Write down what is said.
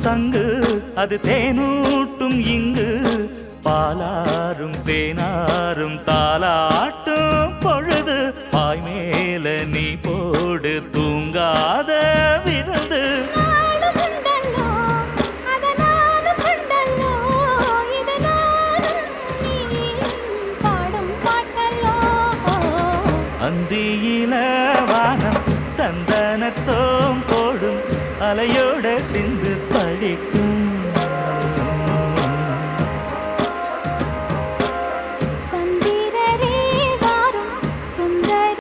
சங்கு அது தேனூட்டும் இங்கு பாலாரும் தேனாரும் தாலாட்டும் பொழுது பாய் மேல நீ போடு தூங்காத விருந்து அந்தியில வானம் தந்தனத்தோம் போடும் அலையோட சிந்து